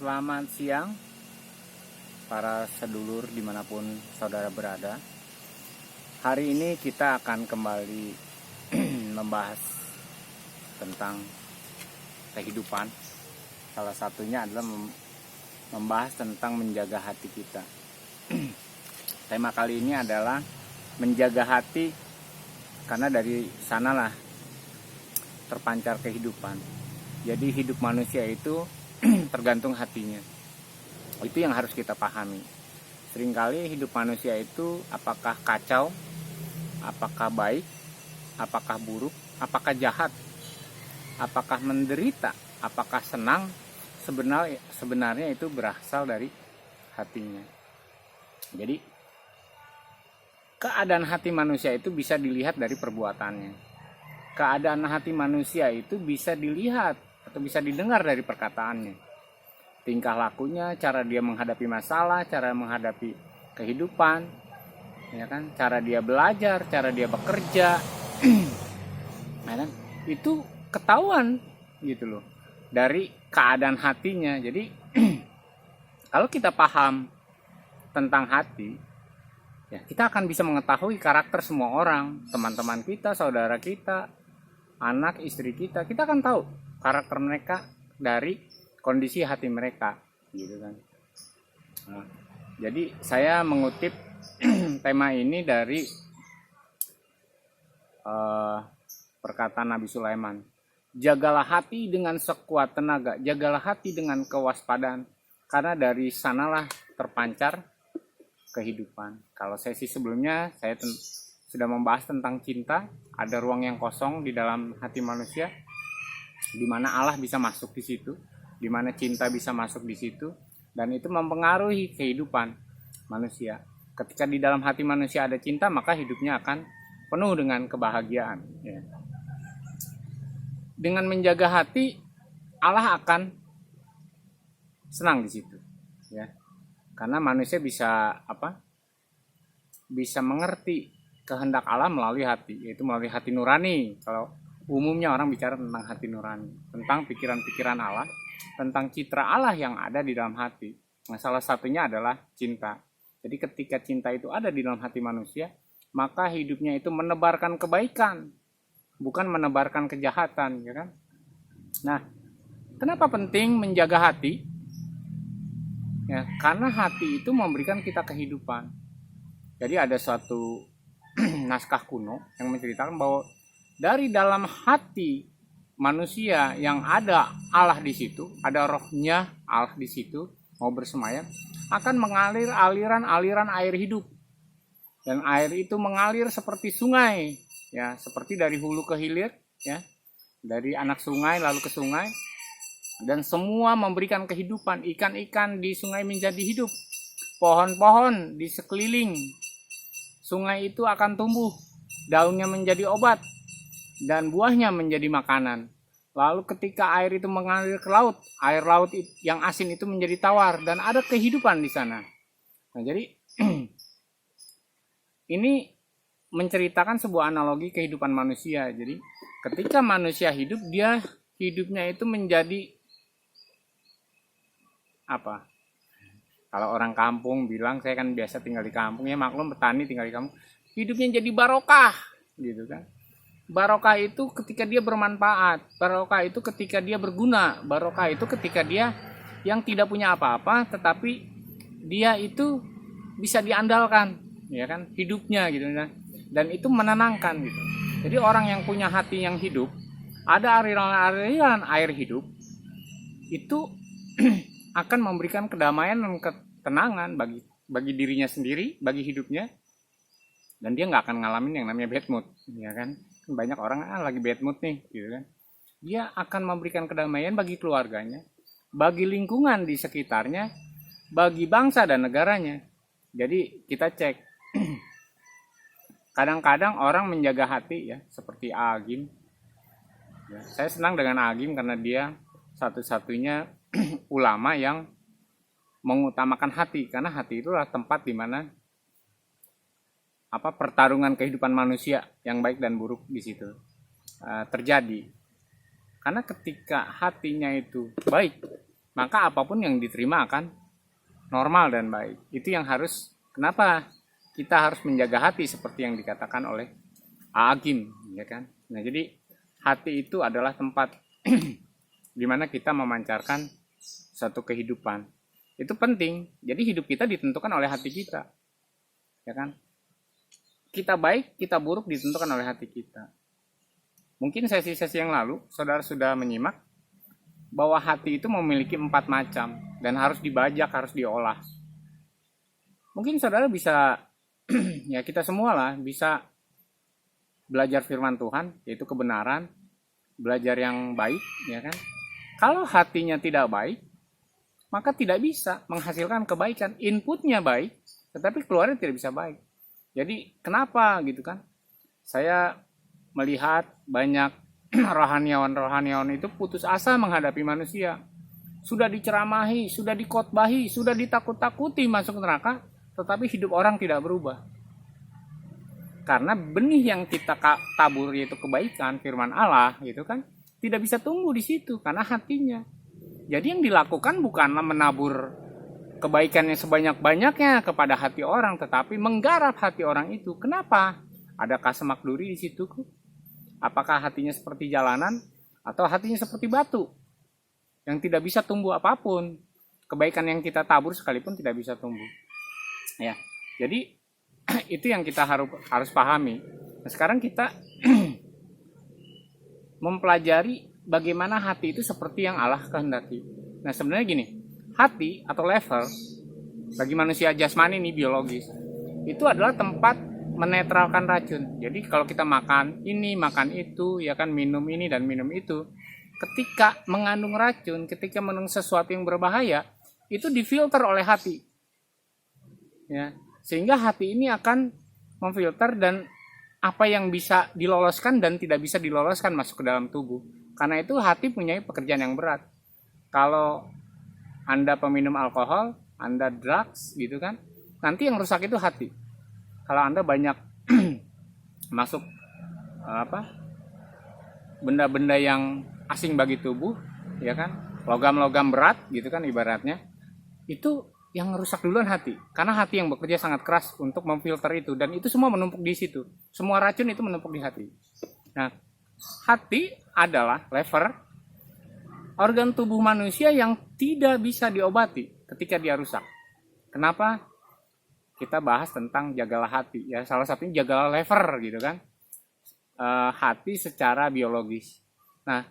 Selamat siang para sedulur dimanapun saudara berada. Hari ini kita akan kembali membahas tentang kehidupan. Salah satunya adalah membahas tentang menjaga hati kita. Tema kali ini adalah menjaga hati, karena dari sanalah terpancar kehidupan. Jadi hidup manusia itu tergantung hatinya. Itu yang harus kita pahami. Seringkali hidup manusia itu apakah kacau, apakah baik, apakah buruk, apakah jahat, apakah menderita, apakah senang, sebenarnya itu berasal dari hatinya. Jadi keadaan hati manusia itu bisa dilihat dari perbuatannya. Keadaan hati manusia itu bisa dilihat atau bisa didengar dari perkataannya. Tingkah lakunya, cara dia menghadapi masalah, cara menghadapi kehidupan, ya kan? Cara dia belajar, cara dia bekerja, ya kan? Itu ketahuan gitu loh dari keadaan hatinya. Jadi kalau kita paham tentang hati, ya kita akan bisa mengetahui karakter semua orang, teman-teman kita, saudara kita, anak, istri kita akan tahu karakter mereka dari kondisi hati mereka, gitu kan. Nah, jadi saya mengutip tema ini dari perkataan Nabi Sulaiman. Jagalah hati dengan sekuat tenaga, jagalah hati dengan kewaspadaan, karena dari sanalah terpancar kehidupan. Kalau sesi sebelumnya saya sudah membahas tentang cinta, ada ruang yang kosong di dalam hati manusia, di mana Allah bisa masuk di situ, di mana cinta bisa masuk di situ, dan itu mempengaruhi kehidupan manusia. Ketika di dalam hati manusia ada cinta, maka hidupnya akan penuh dengan kebahagiaan. Ya. Dengan menjaga hati, Allah akan senang di situ. Ya. Karena manusia bisa bisa mengerti kehendak Allah melalui hati, yaitu melalui hati nurani. Kalau umumnya orang bicara tentang hati nurani, tentang pikiran-pikiran Allah, tentang citra Allah yang ada di dalam hati. Nah, salah satunya adalah cinta. Jadi ketika cinta itu ada di dalam hati manusia, maka hidupnya itu menebarkan kebaikan, bukan menebarkan kejahatan, ya kan? Nah, kenapa penting menjaga hati? Ya, karena hati itu memberikan kita kehidupan. Jadi ada suatu naskah kuno yang menceritakan bahwa dari dalam hati manusia yang ada Allah di situ, ada rohnya Allah di situ, mau bersemayam, akan mengalir aliran-aliran air hidup. Dan air itu mengalir seperti sungai, ya, seperti dari hulu ke hilir, ya, dari anak sungai lalu ke sungai, dan semua memberikan kehidupan. Ikan-ikan di sungai menjadi hidup, pohon-pohon di sekeliling sungai itu akan tumbuh, daunnya menjadi obat, dan buahnya menjadi makanan. Lalu ketika air itu mengalir ke laut, air laut yang asin itu menjadi tawar, dan ada kehidupan di sana. Nah, jadi ini menceritakan sebuah analogi kehidupan manusia. Jadi ketika manusia hidup, dia hidupnya itu menjadi apa? Kalau orang kampung bilang, saya kan biasa tinggal di kampung, ya maklum petani tinggal di kampung, hidupnya jadi barokah, gitu kan. Barokah itu ketika dia bermanfaat, barokah itu ketika dia berguna, barokah itu ketika dia yang tidak punya apa-apa, tetapi dia itu bisa diandalkan, ya kan, hidupnya gitu kan. Dan itu menenangkan gitu. Jadi orang yang punya hati yang hidup, ada aliran air hidup, itu akan memberikan kedamaian dan ketenangan bagi dirinya sendiri, bagi hidupnya, dan dia nggak akan ngalamin yang namanya bad mood, ya kan. Banyak orang lagi bad mood nih, gitu kan. Dia akan memberikan kedamaian bagi keluarganya, bagi lingkungan di sekitarnya, bagi bangsa dan negaranya. Jadi kita cek. Kadang-kadang orang menjaga hati, ya, seperti Agim. Ya, saya senang dengan Agim karena dia satu-satunya ulama yang mengutamakan hati, karena hati itulah tempat di mana pertarungan kehidupan manusia yang baik dan buruk di situ terjadi. Karena ketika hatinya itu baik, maka apapun yang diterima akan normal dan baik. Itu yang harus, kenapa kita harus menjaga hati seperti yang dikatakan oleh Agim, ya kan? Nah, jadi hati itu adalah tempat di mana kita memancarkan satu kehidupan. Itu penting. Jadi hidup kita ditentukan oleh hati kita. Ya kan? Kita baik, kita buruk ditentukan oleh hati kita. Mungkin sesi-sesi yang lalu saudara sudah menyimak bahwa hati itu memiliki 4 macam dan harus dibajak, harus diolah. Mungkin saudara bisa ya kita semua lah bisa belajar firman Tuhan, yaitu kebenaran, belajar yang baik, ya kan? Kalau hatinya tidak baik, maka tidak bisa menghasilkan kebaikan. Inputnya baik, tetapi keluarnya tidak bisa baik. Jadi kenapa gitu kan? Saya melihat banyak rohaniawan itu putus asa menghadapi manusia. Sudah diceramahi, sudah dikotbahi, sudah ditakut-takuti masuk neraka, tetapi hidup orang tidak berubah. Karena benih yang kita tabur yaitu kebaikan, firman Allah gitu kan, tidak bisa tumbuh di situ karena hatinya. Jadi yang dilakukan bukanlah menabur kebaikannya sebanyak-banyaknya kepada hati orang, tetapi menggarap hati orang itu. Kenapa? Adakah semak duri di situ? Apakah hatinya seperti jalanan atau hatinya seperti batu yang tidak bisa tumbuh apapun? Kebaikan yang kita tabur sekalipun tidak bisa tumbuh. Ya, jadi itu yang kita harus pahami. Nah, sekarang kita mempelajari bagaimana hati itu seperti yang Allah kehendaki. Nah, sebenarnya gini, hati atau level bagi manusia jasmani ini biologis itu adalah tempat menetralkan racun. Jadi kalau kita makan ini, makan itu, ya kan, minum ini dan minum itu, ketika mengandung racun, ketika mengandung sesuatu yang berbahaya, itu difilter oleh hati. Ya, sehingga hati ini akan memfilter dan apa yang bisa diloloskan dan tidak bisa diloloskan masuk ke dalam tubuh. Karena itu hati punya pekerjaan yang berat. Kalau Anda peminum alkohol, Anda drugs gitu kan, nanti yang rusak itu hati. Kalau Anda banyak masuk benda-benda yang asing bagi tubuh, ya kan, logam-logam berat gitu kan ibaratnya, itu yang rusak duluan hati, karena hati yang bekerja sangat keras untuk memfilter itu, dan itu semua menumpuk di situ. Semua racun itu menumpuk di hati. Nah, hati adalah lever organ tubuh manusia yang tidak bisa diobati ketika dia rusak. Kenapa? Kita bahas tentang jagalah hati. Ya, salah satunya jagalah lever gitu kan. Hati secara biologis. Nah,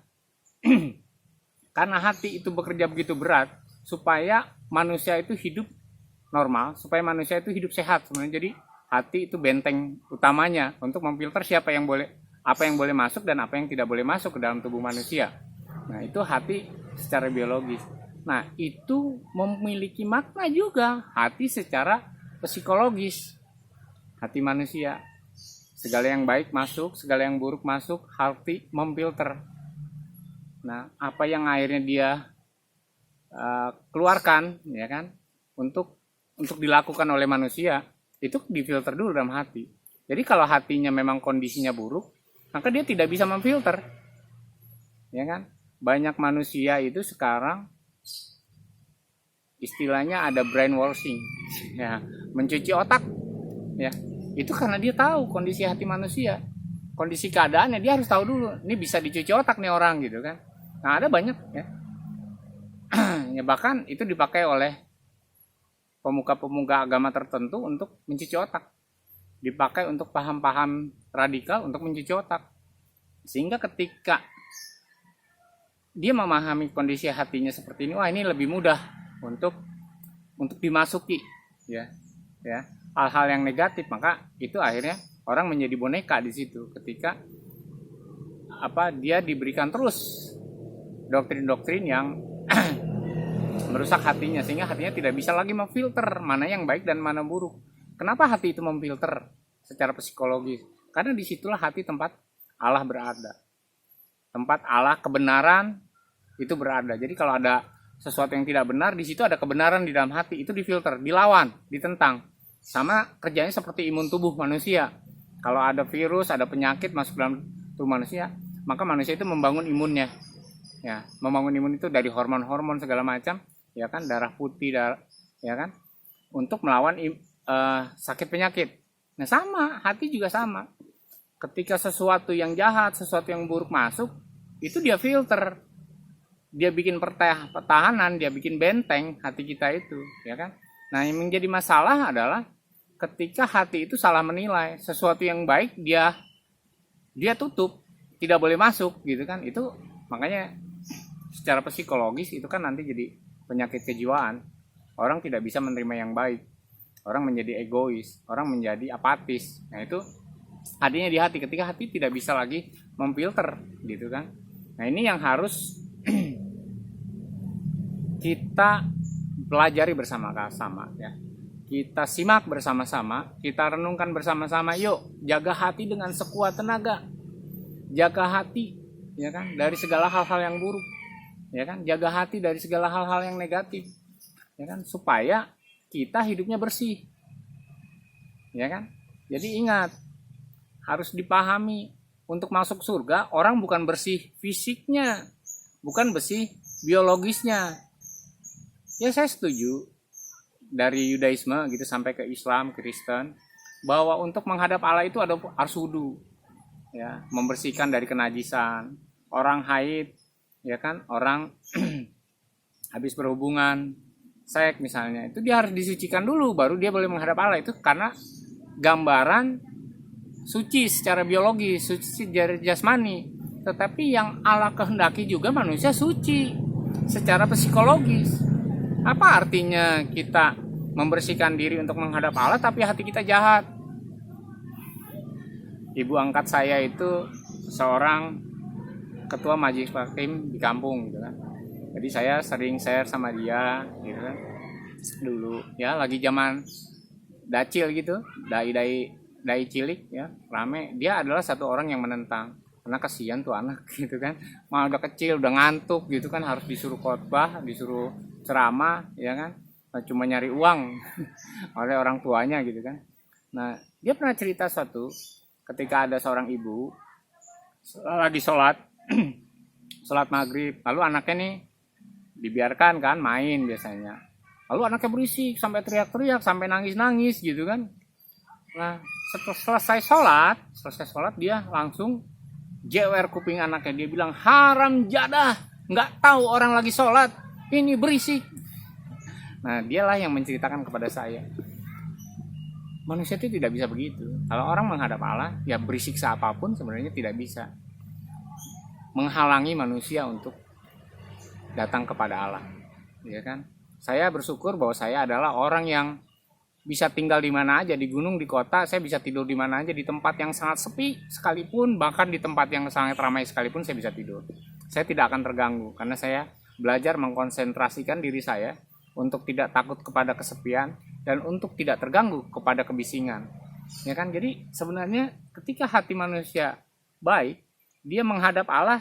karena hati itu bekerja begitu berat supaya manusia itu hidup normal, supaya manusia itu hidup sehat sebenarnya. Jadi hati itu benteng utamanya untuk memfilter apa yang boleh masuk dan apa yang tidak boleh masuk ke dalam tubuh manusia. Nah, itu hati secara biologis. Nah, itu memiliki makna juga hati secara psikologis. Hati manusia, segala yang baik masuk, segala yang buruk masuk, hati memfilter. Nah, apa yang akhirnya dia keluarkan, ya kan, untuk dilakukan oleh manusia, itu difilter dulu dalam hati. Jadi kalau hatinya memang kondisinya buruk, maka dia tidak bisa memfilter, ya kan. Banyak manusia itu sekarang istilahnya ada brainwashing, ya, mencuci otak, ya. Itu karena dia tahu kondisi hati manusia, kondisi keadaannya, dia harus tahu dulu, ini bisa dicuci otak nih orang gitu kan. Nah, ada banyak ya. Ya, bahkan itu dipakai oleh pemuka-pemuka agama tertentu untuk mencuci otak. Dipakai untuk paham-paham radikal untuk mencuci otak. Sehingga ketika dia memahami kondisi hatinya seperti ini, wah, ini lebih mudah untuk dimasuki, ya. Ya, hal-hal yang negatif, maka itu akhirnya orang menjadi boneka di situ ketika dia diberikan terus doktrin-doktrin yang merusak hatinya, sehingga hatinya tidak bisa lagi memfilter mana yang baik dan mana buruk. Kenapa hati itu memfilter secara psikologis? Karena disitulah hati tempat Allah berada, tempat Allah kebenaran itu berada. Jadi kalau ada sesuatu yang tidak benar, di situ ada kebenaran di dalam hati, itu difilter, dilawan, ditentang. Sama kerjanya seperti imun tubuh manusia. Kalau ada virus, ada penyakit masuk dalam tubuh manusia, maka manusia itu membangun imunnya. ya. Membangun imun itu dari hormon-hormon segala macam, ya kan, darah putih, ya kan, untuk melawan sakit penyakit. Nah sama, hati juga sama. Ketika sesuatu yang jahat, sesuatu yang buruk masuk, itu dia filter, dia bikin pertahanan, dia bikin benteng hati kita itu, ya kan. Nah yang menjadi masalah adalah ketika hati itu salah menilai sesuatu yang baik, dia tutup, tidak boleh masuk gitu kan. Itu makanya secara psikologis itu kan nanti jadi penyakit kejiwaan. Orang tidak bisa menerima yang baik, orang menjadi egois, orang menjadi apatis. Nah itu adanya di hati, ketika hati tidak bisa lagi memfilter gitu kan. Nah ini yang harus kita pelajari bersama-sama ya. Kita simak bersama-sama, kita renungkan bersama-sama. Yuk jaga hati dengan sekuat tenaga. Jaga hati ya kan dari segala hal-hal yang buruk. Ya kan, jaga hati dari segala hal-hal yang negatif. Ya kan, supaya kita hidupnya bersih. Ya kan? Jadi ingat, harus dipahami, untuk masuk surga orang bukan bersih fisiknya, bukan bersih biologisnya. Ya saya setuju dari Yudaisme gitu sampai ke Islam, Kristen, bahwa untuk menghadap Allah itu harus wudu, ya, membersihkan dari kenajisan. Orang haid, ya kan, orang habis berhubungan seks misalnya, itu dia harus disucikan dulu baru dia boleh menghadap Allah. Itu karena gambaran suci secara biologis, suci secara jasmani. Tetapi yang Allah kehendaki juga manusia suci secara psikologis. Apa artinya kita membersihkan diri untuk menghadap Allah tapi hati kita jahat? Ibu angkat saya itu seorang ketua majelis hakim di kampung gitu kan. Jadi saya sering share sama dia gitu kan. Dulu ya lagi zaman dacil gitu, dai cilik ya, rame. Dia adalah satu orang yang menentang. Karena kasihan tuh anak gitu kan. Malah udah kecil, udah ngantuk gitu kan, harus disuruh khotbah, disuruh ceramah ya kan. Cuma nyari uang oleh orang tuanya gitu kan. Nah, dia pernah cerita suatu ketika ada seorang ibu lagi sholat maghrib, lalu anaknya nih dibiarkan kan main biasanya, lalu anaknya berisik sampai teriak-teriak sampai nangis-nangis gitu kan. Nah selesai sholat dia langsung jewer kuping anaknya, dia bilang, haram jadah, nggak tahu orang lagi sholat ini berisik. Nah dialah yang menceritakan kepada saya, manusia itu tidak bisa begitu. Kalau orang menghadap Allah ya berisik seapapun sebenarnya tidak bisa menghalangi manusia untuk datang kepada Allah, ya kan? Saya bersyukur bahwa saya adalah orang yang bisa tinggal di mana aja, di gunung, di kota, saya bisa tidur di mana aja, di tempat yang sangat sepi sekalipun, bahkan di tempat yang sangat ramai sekalipun saya bisa tidur. Saya tidak akan terganggu karena saya belajar mengkonsentrasikan diri saya untuk tidak takut kepada kesepian dan untuk tidak terganggu kepada kebisingan. Ya kan? Jadi sebenarnya ketika hati manusia baik, dia menghadap Allah,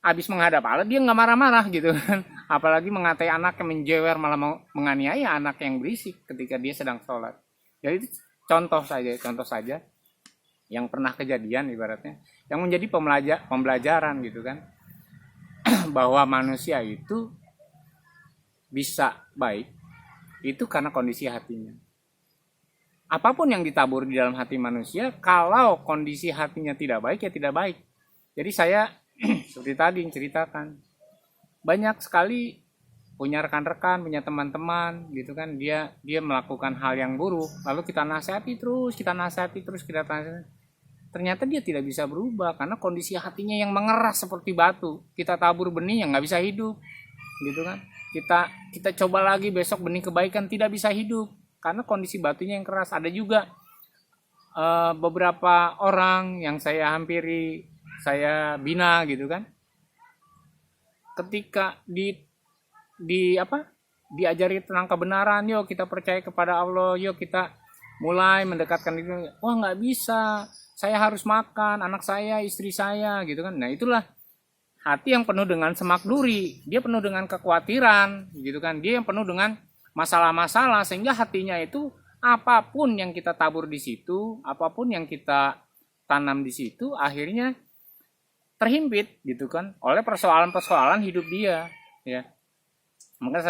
habis menghadap Allah dia nggak marah-marah gitu kan. Apalagi mengatai anak yang menjewer, malah menganiaya anak yang berisik ketika dia sedang sholat. Jadi contoh saja yang pernah kejadian ibaratnya, yang menjadi pembelajaran gitu kan. Bahwa manusia itu bisa baik itu karena kondisi hatinya. Apapun yang ditabur di dalam hati manusia, kalau kondisi hatinya tidak baik ya tidak baik. Jadi saya seperti tadi yang ceritakan, banyak sekali punya rekan-rekan, punya teman-teman gitu kan, dia melakukan hal yang buruk, lalu kita nasihati terus, ternyata dia tidak bisa berubah karena kondisi hatinya yang mengeras seperti batu. Kita tabur benih yang nggak bisa hidup gitu kan, kita coba lagi besok benih kebaikan, tidak bisa hidup karena kondisi batunya yang keras. Ada juga beberapa orang yang saya hampiri, saya bina gitu kan, ketika diajari tentang kebenaran, yuk kita percaya kepada Allah, yuk kita mulai mendekatkan diri, wah nggak bisa, saya harus makan anak saya, istri saya gitu kan. Nah itulah hati yang penuh dengan semak duri, dia penuh dengan kekhawatiran gitu kan, dia yang penuh dengan masalah-masalah, sehingga hatinya itu apapun yang kita tabur di situ, apapun yang kita tanam di situ, akhirnya terhimpit gitu kan oleh persoalan-persoalan hidup dia, ya. Maka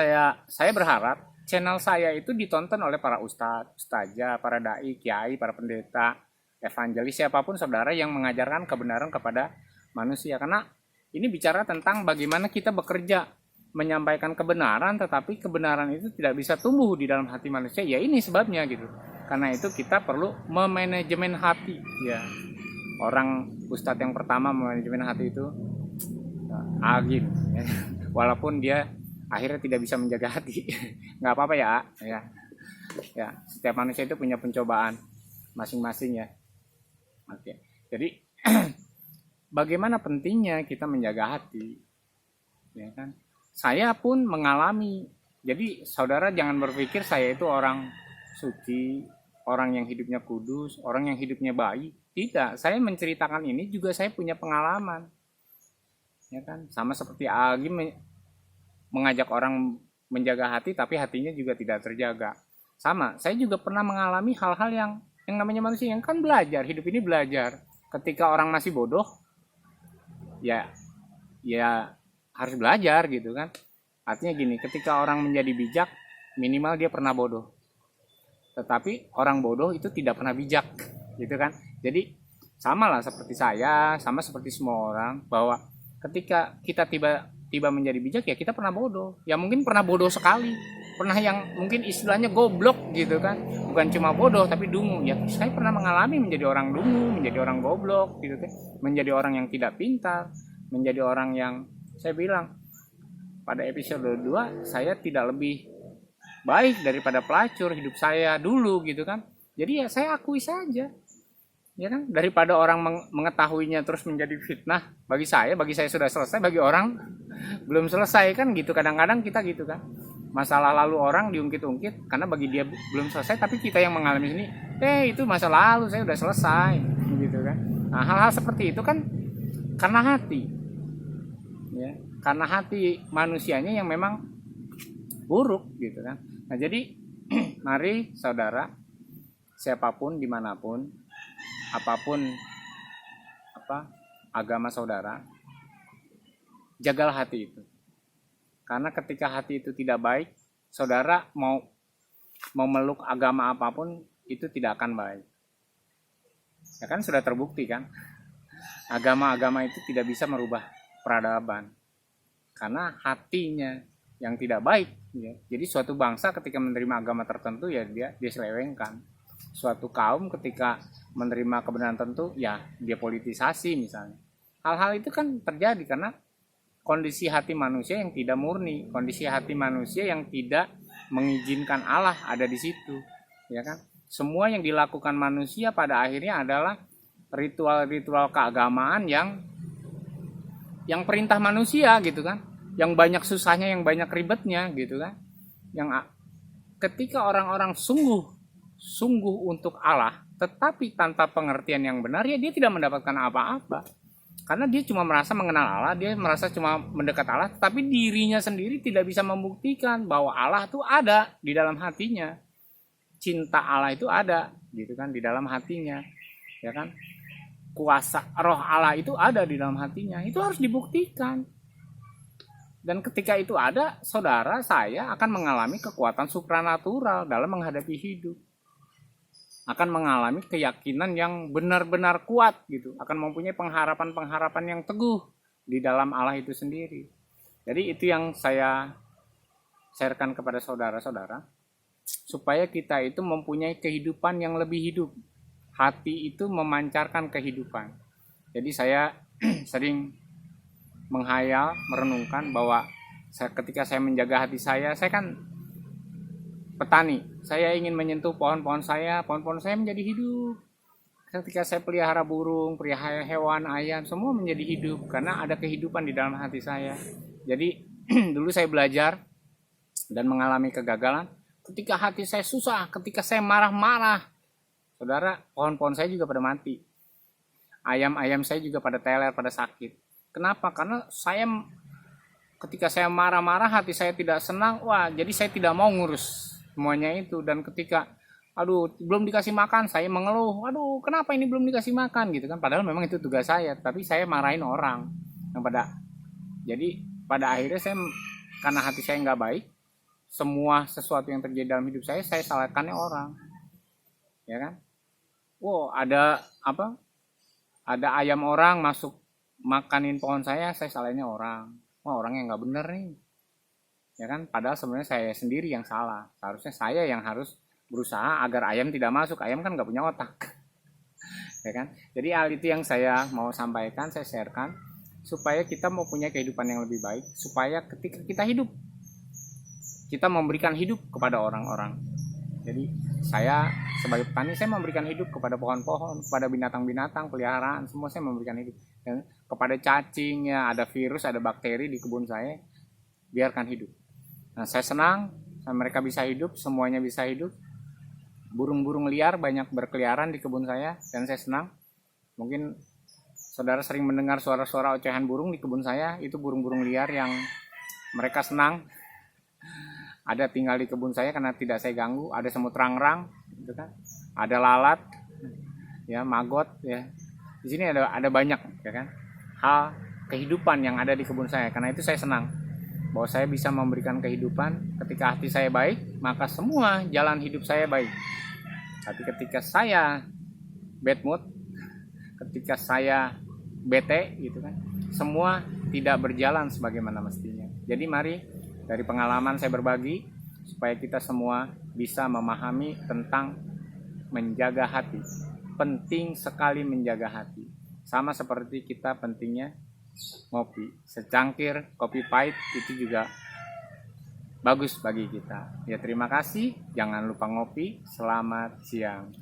saya berharap channel saya itu ditonton oleh para ustadz, ustazah, para dai, kiai, para pendeta, evangelis, siapapun saudara yang mengajarkan kebenaran kepada manusia. Karena ini bicara tentang bagaimana kita bekerja menyampaikan kebenaran, tetapi kebenaran itu tidak bisa tumbuh di dalam hati manusia. Ya ini sebabnya gitu. Karena itu kita perlu memanajemen hati, ya. Orang ustadz yang pertama memanajemen hati itu Agim, ya. Walaupun dia akhirnya tidak bisa menjaga hati. Nggak apa-apa ya, ya. Setiap manusia itu punya pencobaan masing-masing, ya. Oke. Jadi bagaimana pentingnya kita menjaga hati, ya kan? Saya pun mengalami. Jadi saudara jangan berpikir saya itu orang suci, orang yang hidupnya kudus, orang yang hidupnya baik. Tidak, saya menceritakan ini juga saya punya pengalaman, ya kan? Sama seperti Agim mengajak orang menjaga hati, tapi hatinya juga tidak terjaga. Sama, saya juga pernah mengalami hal-hal yang namanya manusia yang kan belajar, hidup ini belajar. Ketika orang masih bodoh, ya harus belajar gitu kan. Artinya gini, ketika orang menjadi bijak, minimal dia pernah bodoh. Tetapi orang bodoh itu tidak pernah bijak, gitu kan. Jadi sama lah seperti saya, sama seperti semua orang, bahwa ketika kita tiba menjadi bijak, ya kita pernah bodoh. Ya mungkin pernah bodoh sekali, pernah yang mungkin istilahnya goblok gitu kan. Bukan cuma bodoh tapi dungu. Ya saya pernah mengalami menjadi orang dungu, menjadi orang goblok gitu kan. Menjadi orang yang tidak pintar, menjadi orang yang, saya bilang pada episode 2, saya tidak lebih baik daripada pelacur hidup saya dulu gitu kan. Jadi ya saya akui saja, ya kan, daripada orang mengetahuinya terus menjadi fitnah. Bagi saya sudah selesai, bagi orang belum selesai kan gitu. Kadang-kadang kita gitu kan, masalah lalu orang diungkit-ungkit karena bagi dia belum selesai, tapi kita yang mengalami ini, itu masa lalu, saya udah selesai gitu kan. Nah, hal-hal seperti itu kan karena hati, ya, karena hati manusianya yang memang buruk gitu kan. Nah jadi mari saudara, siapapun dimanapun, apapun agama saudara, jagalah hati itu. Karena ketika hati itu tidak baik, saudara mau meluk agama apapun itu tidak akan baik. Ya kan sudah terbukti kan, agama-agama itu tidak bisa merubah peradaban karena hatinya yang tidak baik, ya. Jadi suatu bangsa ketika menerima agama tertentu, ya dia selewengkan. Suatu kaum ketika menerima kebenaran tertentu, ya dia politisasi misalnya. Hal-hal itu kan terjadi karena kondisi hati manusia yang tidak murni, kondisi hati manusia yang tidak mengizinkan Allah ada di situ, ya kan? Semua yang dilakukan manusia pada akhirnya adalah ritual-ritual keagamaan yang perintah manusia gitu kan, yang banyak susahnya, yang banyak ribetnya gitu kan. Yang ketika orang-orang sungguh untuk Allah tetapi tanpa pengertian yang benar, ya dia tidak mendapatkan apa-apa. Karena dia cuma merasa mengenal Allah, dia merasa cuma mendekat Allah, tapi dirinya sendiri tidak bisa membuktikan bahwa Allah itu ada di dalam hatinya. Cinta Allah itu ada gitu kan di dalam hatinya, ya kan? Kuasa roh Allah itu ada di dalam hatinya. Itu harus dibuktikan. Dan ketika itu ada, saudara, saya akan mengalami kekuatan supranatural dalam menghadapi hidup. Akan mengalami keyakinan yang benar-benar kuat gitu. Akan mempunyai pengharapan-pengharapan yang teguh di dalam Allah itu sendiri. Jadi itu yang saya sharekan kepada saudara-saudara, supaya kita itu mempunyai kehidupan yang lebih hidup. Hati itu memancarkan kehidupan. Jadi saya sering menghayal, merenungkan bahwa ketika saya menjaga hati saya kan petani. Saya ingin menyentuh pohon-pohon saya menjadi hidup. Ketika saya pelihara burung, pelihara hewan, ayam, semua menjadi hidup karena ada kehidupan di dalam hati saya. Jadi dulu saya belajar dan mengalami kegagalan ketika hati saya susah, ketika saya marah-marah. Saudara, pohon-pohon saya juga pada mati. Ayam-ayam saya juga pada teler, pada sakit. Kenapa? Karena ketika saya marah-marah, hati saya tidak senang. Wah, jadi saya tidak mau ngurus semuanya itu. Dan ketika aduh belum dikasih makan, saya mengeluh, aduh kenapa ini belum dikasih makan gitu kan, padahal memang itu tugas saya, tapi saya marahin orang yang jadi pada akhirnya saya, karena hati saya nggak baik, semua sesuatu yang terjadi dalam hidup saya salahkannya orang, ya kan. Wow, ada ayam orang masuk makanin pohon saya salahinnya orang, wah orangnya nggak bener nih, ya kan, padahal sebenarnya saya sendiri yang salah, seharusnya saya yang harus berusaha agar ayam tidak masuk, ayam kan nggak punya otak. Ya kan, jadi hal itu yang saya mau sampaikan, saya sharekan, supaya kita mau punya kehidupan yang lebih baik, supaya ketika kita hidup, kita memberikan hidup kepada orang-orang. Jadi saya sebagai petani, saya memberikan hidup kepada pohon-pohon, kepada binatang-binatang peliharaan, semua saya memberikan hidup. Dan kepada cacing, ya ada virus, ada bakteri di kebun saya, biarkan hidup. Nah, saya senang mereka bisa hidup, semuanya bisa hidup. Burung-burung liar banyak berkeliaran di kebun saya, dan saya senang. Mungkin saudara sering mendengar suara-suara ocehan burung di kebun saya, itu burung-burung liar yang mereka senang ada tinggal di kebun saya karena tidak saya ganggu. Ada semut rangrang, gitu kan? Ada lalat, ya maggot, ya. Di sini ada banyak, ya kan? Hal kehidupan yang ada di kebun saya. Karena itu saya senang bahwa saya bisa memberikan kehidupan. Ketika hati saya baik, maka semua jalan hidup saya baik. Tapi ketika saya bad mood, ketika saya bete, gitu kan, semua tidak berjalan sebagaimana mestinya. Jadi mari, dari pengalaman saya berbagi, supaya kita semua bisa memahami tentang menjaga hati. Penting sekali menjaga hati. Sama seperti kita pentingnya ngopi. Secangkir kopi pahit itu juga bagus bagi kita. Ya terima kasih. Jangan lupa ngopi. Selamat siang.